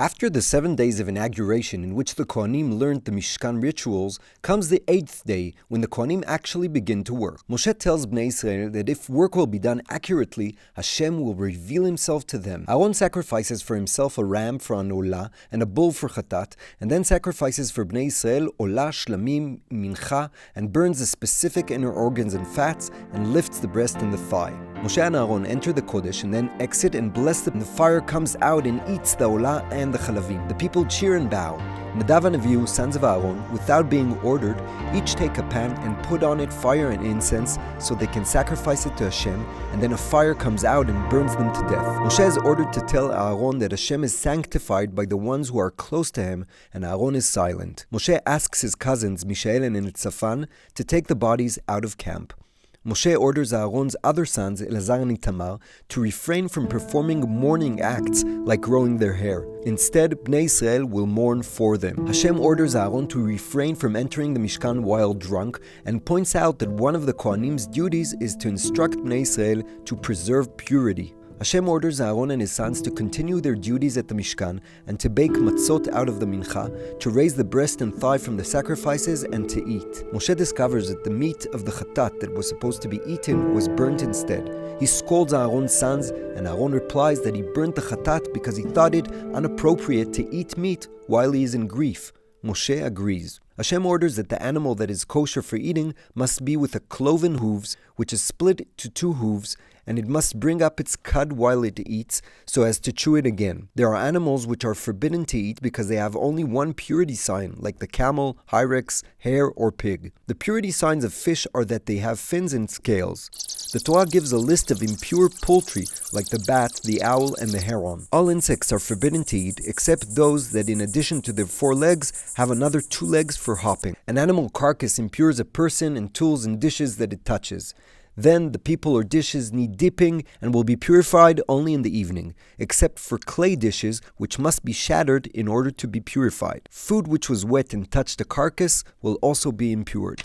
After the 7 days of inauguration in which the Kohanim learned the Mishkan rituals, comes the 8th day when the Kohanim actually begin to work. Moshe tells Bnei Israel that if work will be done accurately, Hashem will reveal himself to them. Aaron sacrifices for himself a ram for an olah and a bull for chatat, and then sacrifices for Bnei Israel olah, shlamim, mincha, and burns the specific inner organs and fats, and lifts the breast and the thigh. Moshe and Aaron enter the Kodesh and then exit and bless them. The fire comes out and eats the olah and the chalavim. The people cheer and bow. Nadav and Avihu, sons of Aaron, without being ordered, each take a pan and put on it fire and incense so they can sacrifice it to Hashem, and then a fire comes out and burns them to death. Moshe is ordered to tell Aaron that Hashem is sanctified by the ones who are close to him, and Aaron is silent. Moshe asks his cousins, Mishael and Elitzaphan, to take the bodies out of camp. Moshe orders Aaron's other sons, Elazar and Itamar, to refrain from performing mourning acts like growing their hair. Instead, Bnei Israel will mourn for them. Hashem orders Aaron to refrain from entering the Mishkan while drunk, and points out that one of the Kohanim's duties is to instruct Bnei Israel to preserve purity. Hashem orders Aaron and his sons to continue their duties at the Mishkan and to bake matzot out of the mincha, to raise the breast and thigh from the sacrifices, and to eat. Moshe discovers that the meat of the chatat that was supposed to be eaten was burnt instead. He scolds Aaron's sons, and Aaron replies that he burnt the chatat because he thought it inappropriate to eat meat while he is in grief. Moshe agrees. Hashem orders that the animal that is kosher for eating must be with a cloven hooves, which is split to 2 hooves, and it must bring up its cud while it eats, so as to chew it again. There are animals which are forbidden to eat because they have only one purity sign, like the camel, hyrax, hare, or pig. The purity signs of fish are that they have fins and scales. The Torah gives a list of impure poultry, like the bat, the owl, and the heron. All insects are forbidden to eat, except those that, in addition to their 4 legs, have another 2 legs for hopping. An animal carcass impures a person and tools and dishes that it touches. Then the people or dishes need dipping and will be purified only in the evening, except for clay dishes which must be shattered in order to be purified. Food which was wet and touched the carcass will also be impure.